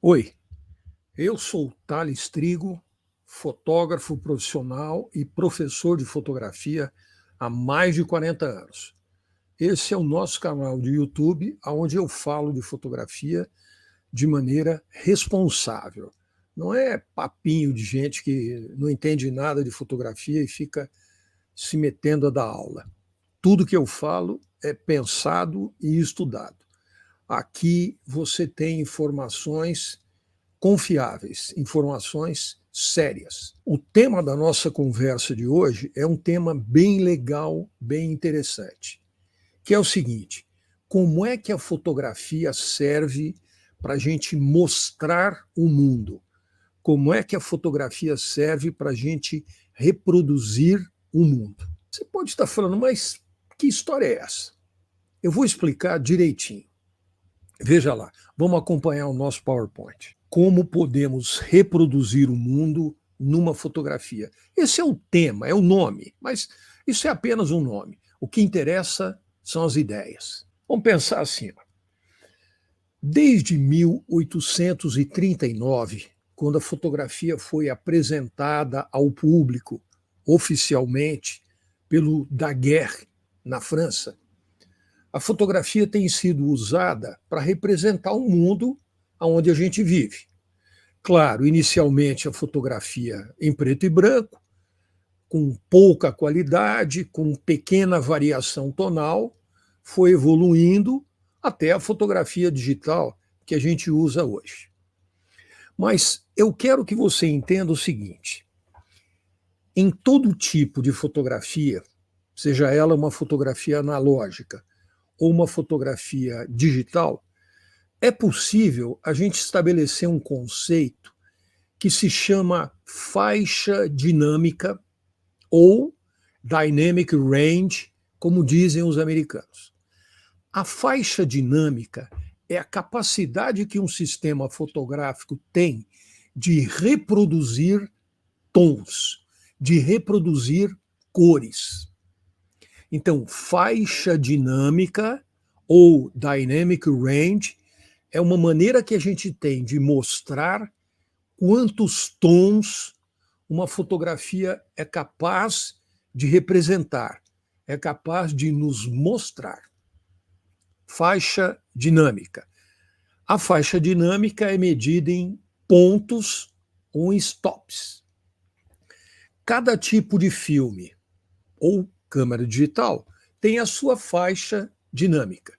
Oi, eu sou Thales Trigo, fotógrafo profissional e professor de fotografia há mais de 40 anos. Esse é o nosso canal de YouTube, onde eu falo de fotografia de maneira responsável. Não é papinho de gente que não entende nada de fotografia e fica se metendo a dar aula. Tudo que eu falo é pensado e estudado. Aqui você tem informações confiáveis, informações sérias. O tema da nossa conversa de hoje é um tema bem legal, bem interessante, que é o seguinte: como é que a fotografia serve para a gente mostrar o mundo? Como é que a fotografia serve para a gente reproduzir o mundo? Você pode estar falando, mas que história é essa? Eu vou explicar direitinho. Veja lá, vamos acompanhar o nosso PowerPoint. Como podemos reproduzir o mundo numa fotografia? Esse é o tema, é o nome, mas isso é apenas um nome. O que interessa são as ideias. Vamos pensar assim. Desde 1839, quando a fotografia foi apresentada ao público oficialmente pelo Daguerre, na França, a fotografia tem sido usada para representar o mundo onde a gente vive. Claro, inicialmente a fotografia em preto e branco, com pouca qualidade, com pequena variação tonal, foi evoluindo até a fotografia digital que a gente usa hoje. Mas eu quero que você entenda o seguinte: em todo tipo de fotografia, seja ela uma fotografia analógica ou uma fotografia digital, é possível a gente estabelecer um conceito que se chama faixa dinâmica ou dynamic range, como dizem os americanos. A faixa dinâmica é a capacidade que um sistema fotográfico tem de reproduzir tons, de reproduzir cores. Então, faixa dinâmica ou dynamic range é uma maneira que a gente tem de mostrar quantos tons uma fotografia é capaz de representar, é capaz de nos mostrar. Faixa dinâmica. A faixa dinâmica é medida em pontos ou em stops. Cada tipo de filme ou câmera digital tem a sua faixa dinâmica.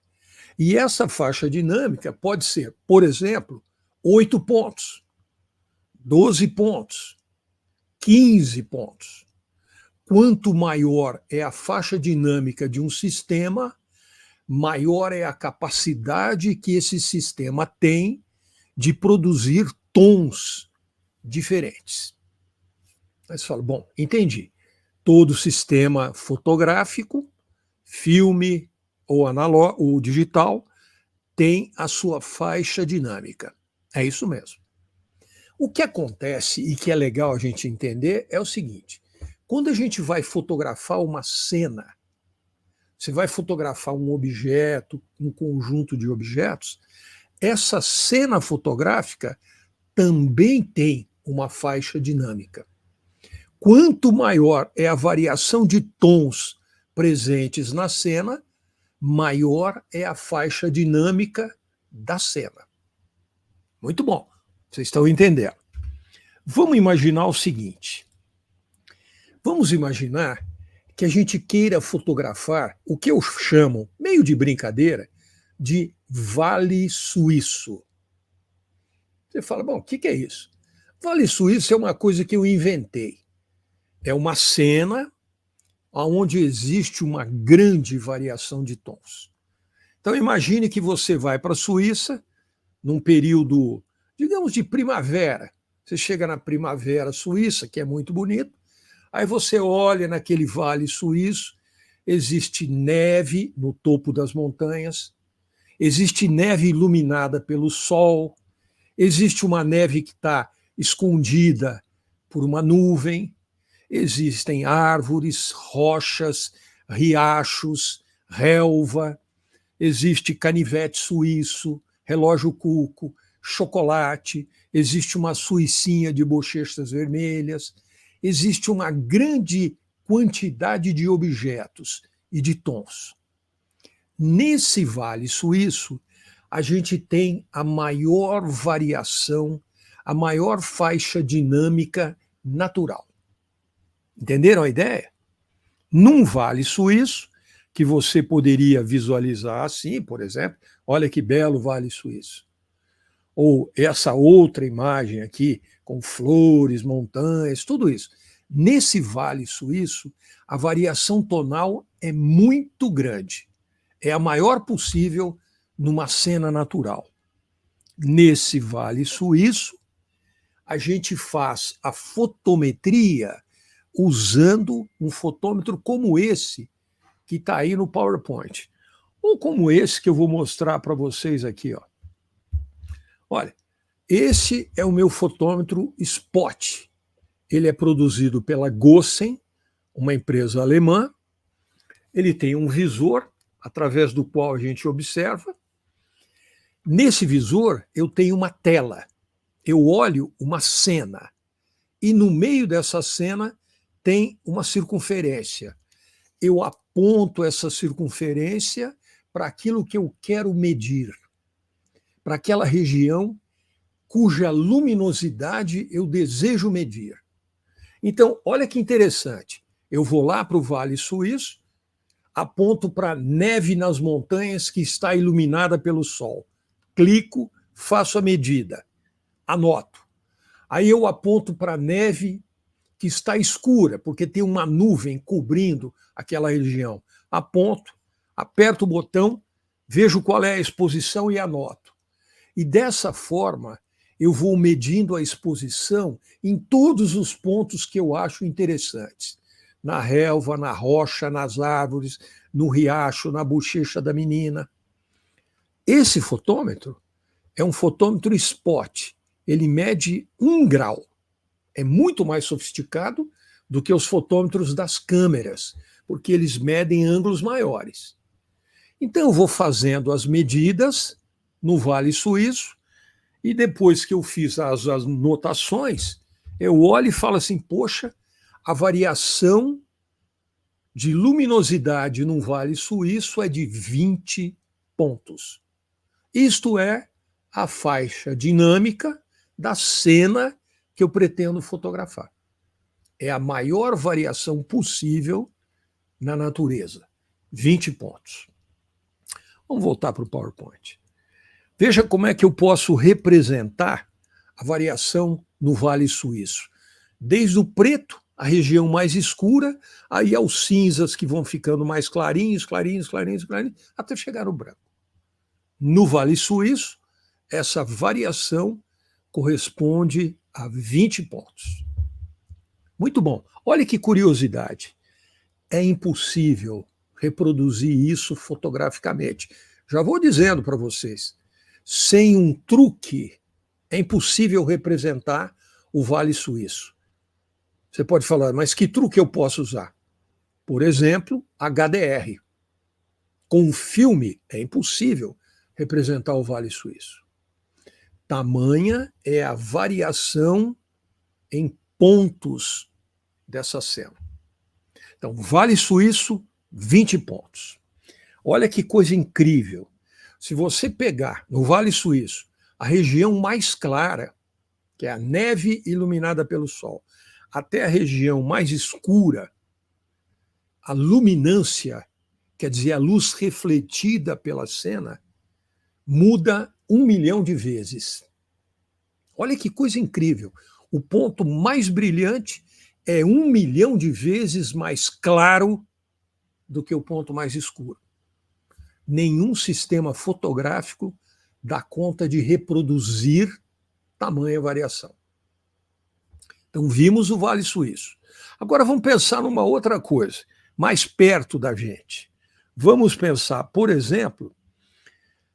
E essa faixa dinâmica pode ser, por exemplo, 8 pontos, 12 pontos, 15 pontos. Quanto maior é a faixa dinâmica de um sistema, maior é a capacidade que esse sistema tem de produzir tons diferentes. Aí você fala, bom, entendi. Todo sistema fotográfico, filme ou analógico ou digital, tem a sua faixa dinâmica. É isso mesmo. O que acontece e que é legal a gente entender é o seguinte: quando a gente vai fotografar uma cena, você vai fotografar um objeto, um conjunto de objetos, essa cena fotográfica também tem uma faixa dinâmica. Quanto maior é a variação de tons presentes na cena, maior é a faixa dinâmica da cena. Muito bom, vocês estão entendendo. Vamos imaginar o seguinte: vamos imaginar que a gente queira fotografar o que eu chamo, meio de brincadeira, de Vale Suíço. Você fala, bom, o que é isso? Vale Suíço é uma coisa que eu inventei. É uma cena onde existe uma grande variação de tons. Então imagine que você vai para a Suíça num período, digamos, de primavera. Você chega na primavera suíça, que é muito bonito, aí você olha naquele vale suíço, existe neve no topo das montanhas, existe neve iluminada pelo sol, existe uma neve que está escondida por uma nuvem, existem árvores, rochas, riachos, relva, existe canivete suíço, relógio cuco, chocolate, existe uma suicinha de bochechas vermelhas, existe uma grande quantidade de objetos e de tons. Nesse Vale Suíço, a gente tem a maior variação, a maior faixa dinâmica natural. Entenderam a ideia? Num Vale Suíço, que você poderia visualizar assim, por exemplo, olha que belo Vale Suíço. Ou essa outra imagem aqui, com flores, montanhas, tudo isso. Nesse Vale Suíço, a variação tonal é muito grande. É a maior possível numa cena natural. Nesse Vale Suíço, a gente faz a fotometria usando um fotômetro como esse que está aí no PowerPoint, ou como esse que eu vou mostrar para vocês aqui. Ó. Olha, esse é o meu fotômetro Spot. Ele é produzido pela Gossen, uma empresa alemã. Ele tem um visor, através do qual a gente observa. Nesse visor, eu tenho uma tela. Eu olho uma cena. E no meio dessa cena tem uma circunferência. Eu aponto essa circunferência para aquilo que eu quero medir, para aquela região cuja luminosidade eu desejo medir. Então, olha que interessante. Eu vou lá para o Vale Suíço, aponto para a neve nas montanhas que está iluminada pelo sol. Clico, faço a medida, anoto. Aí eu aponto para a neve que está escura, porque tem uma nuvem cobrindo aquela região. Aponto, aperto o botão, vejo qual é a exposição e anoto. E dessa forma, eu vou medindo a exposição em todos os pontos que eu acho interessantes. Na relva, na rocha, nas árvores, no riacho, na bochecha da menina. Esse fotômetro é um fotômetro Spot. Ele mede 1 grau. É muito mais sofisticado do que os fotômetros das câmeras, porque eles medem ângulos maiores. Então, eu vou fazendo as medidas no Vale Suíço e depois que eu fiz as anotações, eu olho e falo assim, poxa, a variação de luminosidade num Vale Suíço é de 20 pontos. Isto é a faixa dinâmica da cena que eu pretendo fotografar. É a maior variação possível na natureza. 20 pontos. Vamos voltar para o PowerPoint. Veja como é que eu posso representar a variação no Vale Suíço. Desde o preto, a região mais escura, aí aos cinzas que vão ficando mais clarinhos, clarinhos, clarinhos, clarinhos, até chegar no branco. No Vale Suíço, essa variação corresponde a 20 pontos. Muito bom. Olha que curiosidade. É impossível reproduzir isso fotograficamente. Já vou dizendo para vocês, sem um truque, é impossível representar o Vale Suíço. Você pode falar, mas que truque eu posso usar? Por exemplo, HDR. Com um filme, é impossível representar o Vale Suíço. Tamanha é a variação em pontos dessa cena. Então, Vale Suíço, 20 pontos. Olha que coisa incrível. Se você pegar no Vale Suíço a região mais clara, que é a neve iluminada pelo sol, até a região mais escura, a luminância, quer dizer, a luz refletida pela cena, muda 1 milhão de vezes. Olha que coisa incrível. O ponto mais brilhante é 1 milhão de vezes mais claro do que o ponto mais escuro. Nenhum sistema fotográfico dá conta de reproduzir tamanha variação. Então, vimos o Vale Suíço. Agora vamos pensar numa outra coisa, mais perto da gente. Vamos pensar, por exemplo,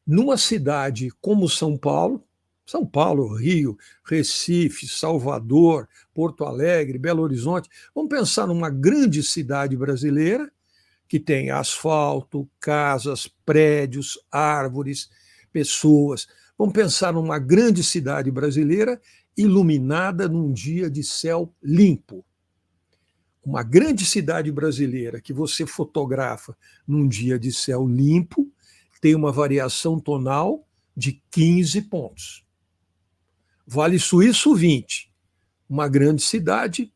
numa cidade como São Paulo, Rio, Recife, Salvador, Porto Alegre, Belo Horizonte. Vamos pensar numa grande cidade brasileira que tem asfalto, casas, prédios, árvores, pessoas. Vamos pensar numa grande cidade brasileira iluminada num dia de céu limpo. Uma grande cidade brasileira que você fotografa num dia de céu limpo tem uma variação tonal de 15 pontos. Vale Suíço, 20. Uma grande cidade,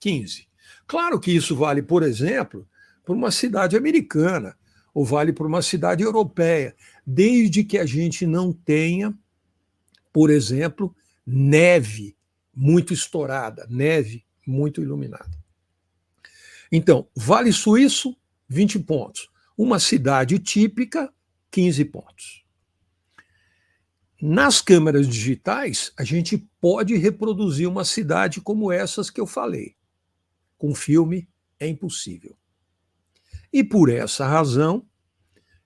15. Claro que isso vale, por exemplo, para uma cidade americana, ou vale para uma cidade europeia, desde que a gente não tenha, por exemplo, neve muito estourada, neve muito iluminada. Então, Vale Suíço, 20 pontos. Uma cidade típica, 15 pontos. Nas câmeras digitais, a gente pode reproduzir uma cidade como essas que eu falei. Com filme é impossível. E por essa razão,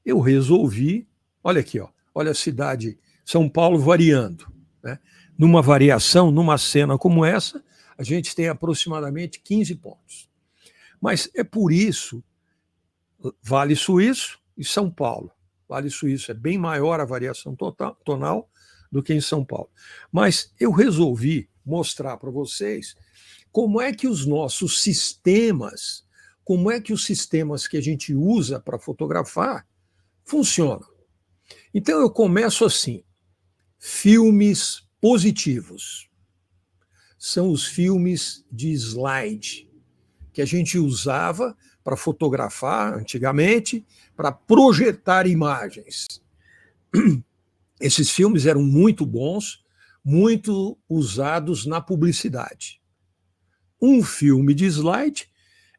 eu resolvi, olha aqui, ó, olha a cidade São Paulo variando, né? Numa variação, numa cena como essa, a gente tem aproximadamente 15 pontos. Mas é por isso, Vale Suíço e São Paulo. Vale Suíço é bem maior a variação tonal do que em São Paulo. Mas eu resolvi mostrar para vocês como é que os nossos sistemas, como é que os sistemas que a gente usa para fotografar funcionam. Então eu começo assim: filmes positivos. São os filmes de slide que a gente usava para fotografar antigamente, para projetar imagens. Esses filmes eram muito bons, muito usados na publicidade. Um filme de slide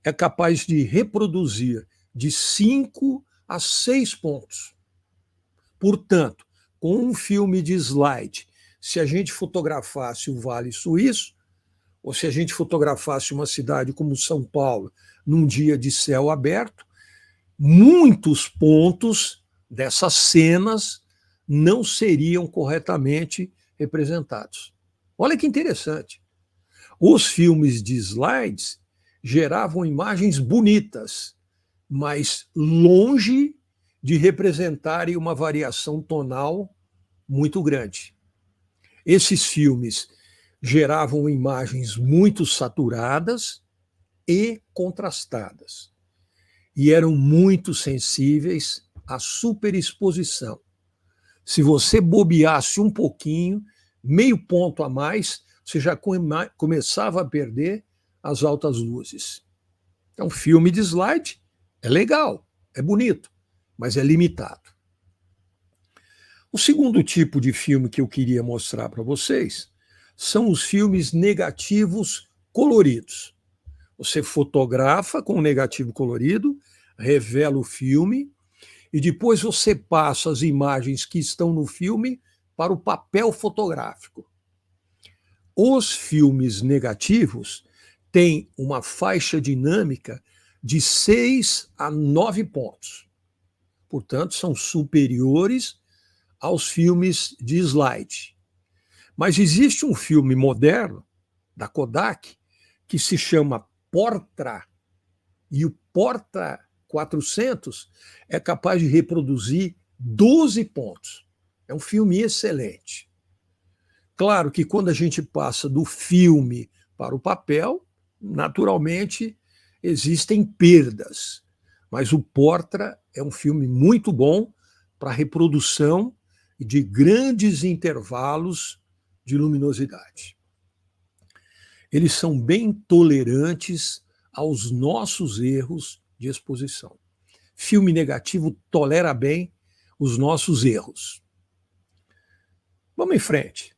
é capaz de reproduzir de 5 a 6 pontos. Portanto, com um filme de slide, se a gente fotografasse o Vale Suíço, ou se a gente fotografasse uma cidade como São Paulo num dia de céu aberto, muitos pontos dessas cenas não seriam corretamente representados. Olha que interessante. Os filmes de slides geravam imagens bonitas, mas longe de representarem uma variação tonal muito grande. Esses filmes geravam imagens muito saturadas e contrastadas, e eram muito sensíveis à superexposição. Se você bobeasse um pouquinho, meio ponto a mais, você já começava a perder as altas luzes. Então, filme de slide é legal, é bonito, mas é limitado. O segundo tipo de filme que eu queria mostrar para vocês são os filmes negativos coloridos. Você fotografa com um negativo colorido, revela o filme, e depois você passa as imagens que estão no filme para o papel fotográfico. Os filmes negativos têm uma faixa dinâmica de 6 a 9 pontos. Portanto, são superiores aos filmes de slide. Mas existe um filme moderno, da Kodak, que se chama Portra, e o Portra 400 é capaz de reproduzir 12 pontos. É um filme excelente. Claro que quando a gente passa do filme para o papel, naturalmente existem perdas, mas o Portra é um filme muito bom para reprodução de grandes intervalos de luminosidade. Eles são bem tolerantes aos nossos erros de exposição. Filme negativo tolera bem os nossos erros. Vamos em frente.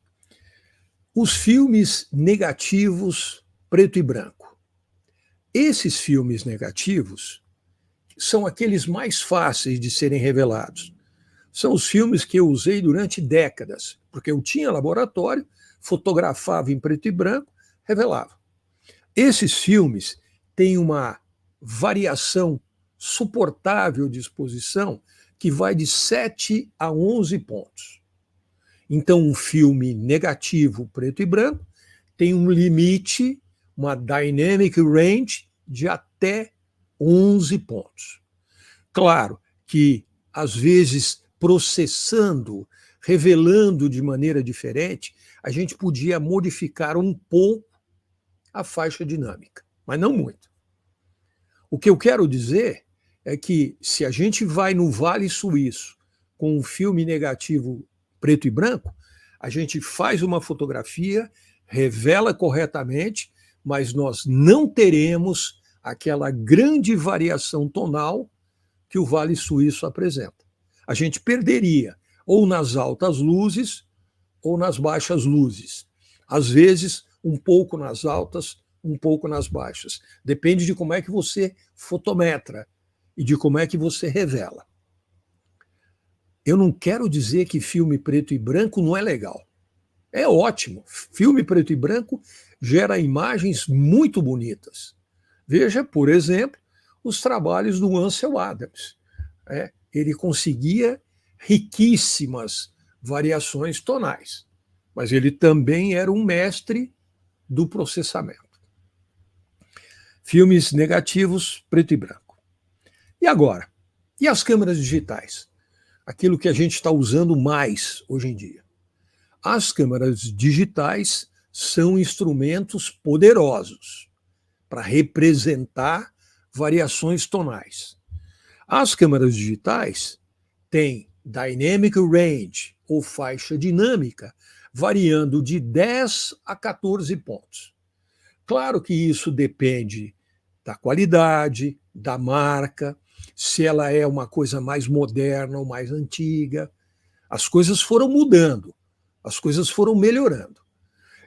Os filmes negativos preto e branco. Esses filmes negativos são aqueles mais fáceis de serem revelados. São os filmes que eu usei durante décadas, porque eu tinha laboratório, fotografava em preto e branco, revelava. Esses filmes têm uma variação suportável de exposição que vai de 7 a 11 pontos. Então, um filme negativo preto e branco tem um limite, uma dynamic range de até 11 pontos. Claro que, às vezes, processando, revelando de maneira diferente, a gente podia modificar um pouco a faixa dinâmica, mas não muito. O que eu quero dizer é que se a gente vai no Vale Suíço com um filme negativo preto e branco, a gente faz uma fotografia, revela corretamente, mas nós não teremos aquela grande variação tonal que o Vale Suíço apresenta. A gente perderia ou nas altas luzes ou nas baixas luzes. Às vezes, um pouco nas altas, um pouco nas baixas. Depende de como é que você fotometra e de como é que você revela. Eu não quero dizer que filme preto e branco não é legal. É ótimo. Filme preto e branco gera imagens muito bonitas. Veja, por exemplo, os trabalhos do Ansel Adams. Ele conseguia riquíssimas variações tonais, mas ele também era um mestre do processamento. Filmes negativos, preto e branco. E agora? E as câmeras digitais? Aquilo que a gente está usando mais hoje em dia. As câmeras digitais são instrumentos poderosos para representar variações tonais. As câmeras digitais têm dynamic range, ou faixa dinâmica, variando de 10 a 14 pontos. Claro que isso depende da qualidade, da marca, se ela é uma coisa mais moderna ou mais antiga. As coisas foram mudando, as coisas foram melhorando.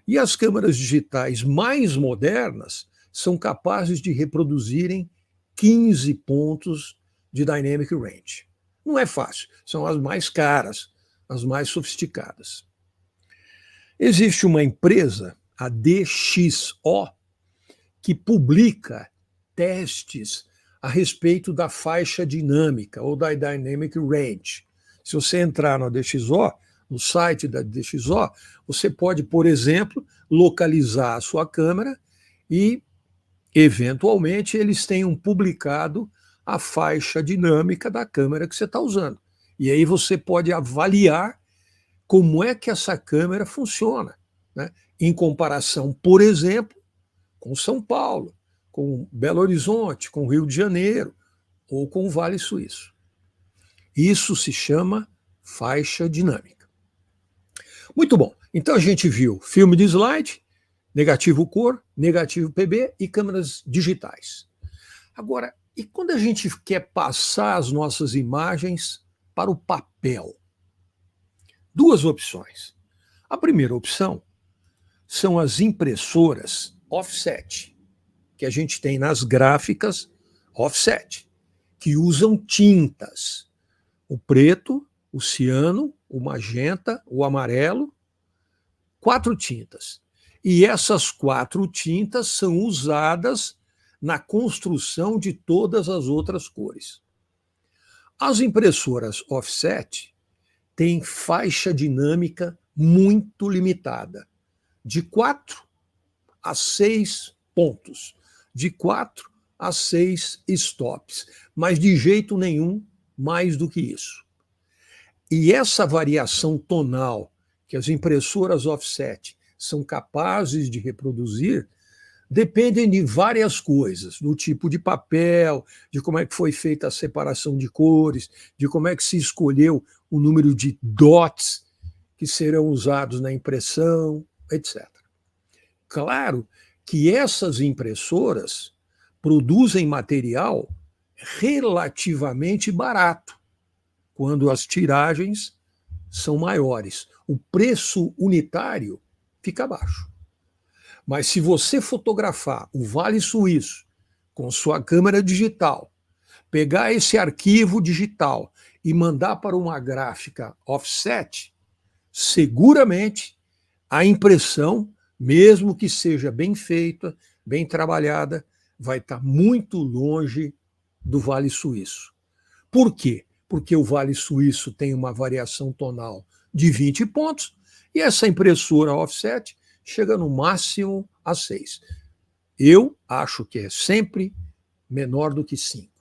E as câmeras digitais mais modernas são capazes de reproduzirem 15 pontos de dynamic range. Não é fácil, são as mais caras, as mais sofisticadas. Existe uma empresa, a DxO, que publica testes a respeito da faixa dinâmica ou da dynamic range. Se você entrar na DxO, no site da DxO, você pode, por exemplo, localizar a sua câmera e, eventualmente, eles tenham publicado a faixa dinâmica da câmera que você está usando. E aí você pode avaliar como é que essa câmera funciona, né? Em comparação, por exemplo, com São Paulo, com Belo Horizonte, com Rio de Janeiro ou com o Vale Suíço. Isso se chama faixa dinâmica. Muito bom. Então a gente viu filme de slide, negativo cor, negativo PB e câmeras digitais. Agora, e quando a gente quer passar as nossas imagens para o papel? Duas opções. A primeira opção são as impressoras offset, que a gente tem nas gráficas offset, que usam tintas. O preto, o ciano, o magenta, o amarelo, 4 tintas. E essas 4 tintas são usadas na construção de todas as outras cores. As impressoras offset têm faixa dinâmica muito limitada, de 4 a 6 pontos, de 4 a 6 stops, mas de jeito nenhum mais do que isso. E essa variação tonal que as impressoras offset são capazes de reproduzir dependem de várias coisas, do tipo de papel, de como é que foi feita a separação de cores, de como é que se escolheu o número de dots que serão usados na impressão, etc. Claro que essas impressoras produzem material relativamente barato, quando as tiragens são maiores. O preço unitário fica baixo. Mas se você fotografar o Vale Suíço com sua câmera digital, pegar esse arquivo digital e mandar para uma gráfica offset, seguramente a impressão, mesmo que seja bem feita, bem trabalhada, vai estar muito longe do Vale Suíço. Por quê? Porque o Vale Suíço tem uma variação tonal de 20 pontos e essa impressora offset chega no máximo a 6. Eu acho que é sempre menor do que 5.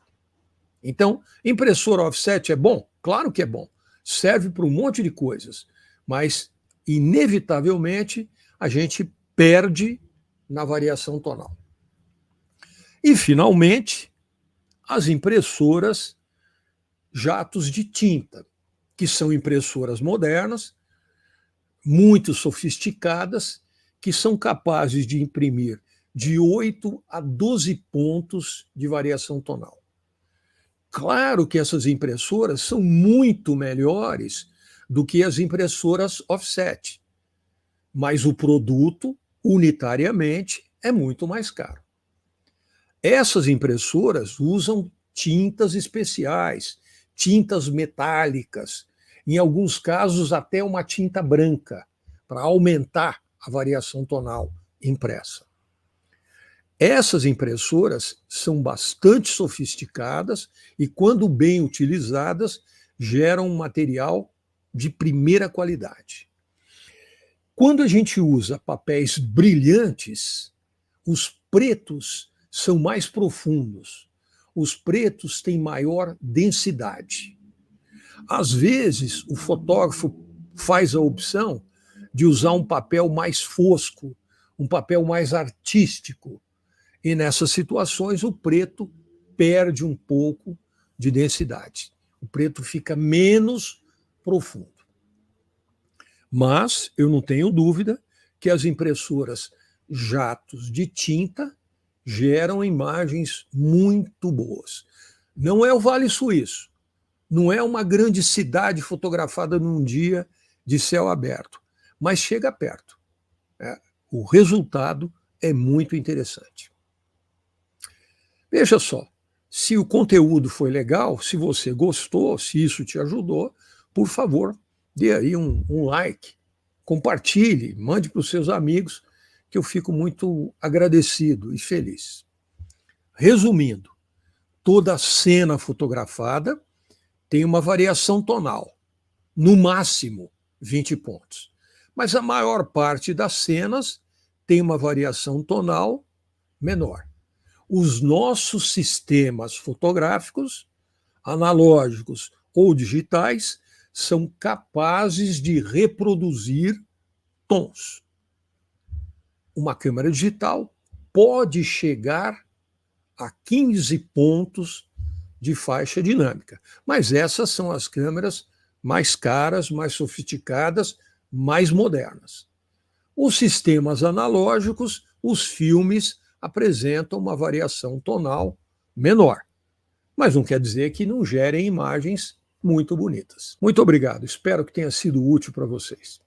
Então, impressora offset é bom? Claro que é bom. serve para um monte de coisas, mas, inevitavelmente, a gente perde na variação tonal. E, finalmente, as impressoras jatos de tinta, que são impressoras modernas, muito sofisticadas, que são capazes de imprimir de 8 a 12 pontos de variação tonal. Claro que essas impressoras são muito melhores do que as impressoras offset, mas o produto, unitariamente, é muito mais caro. Essas impressoras usam tintas especiais, tintas metálicas, em alguns casos até uma tinta branca, para aumentar a variação tonal impressa. Essas impressoras são bastante sofisticadas e, quando bem utilizadas, geram um material de primeira qualidade. Quando a gente usa papéis brilhantes, os pretos são mais profundos. Os pretos têm maior densidade. Às vezes, o fotógrafo faz a opção de usar um papel mais fosco, um papel mais artístico. E nessas situações, o preto perde um pouco de densidade. O preto fica menos profundo. Mas eu não tenho dúvida que as impressoras jatos de tinta geram imagens muito boas. Não é o Vale Suíço, não é uma grande cidade fotografada num dia de céu aberto, mas chega perto. O resultado é muito interessante. Veja só, se o conteúdo foi legal, se você gostou, se isso te ajudou, por favor, dê aí um like, compartilhe, mande para os seus amigos, que eu fico muito agradecido e feliz. Resumindo, toda cena fotografada tem uma variação tonal, no máximo 20 pontos. Mas a maior parte das cenas tem uma variação tonal menor. Os nossos sistemas fotográficos, analógicos ou digitais, são capazes de reproduzir tons. Uma câmera digital pode chegar a 15 pontos de faixa dinâmica, mas essas são as câmeras mais caras, mais sofisticadas, mais modernas. Os sistemas analógicos, os filmes, apresentam uma variação tonal menor, mas não quer dizer que não gerem imagens muito bonitas. Muito obrigado, espero que tenha sido útil para vocês.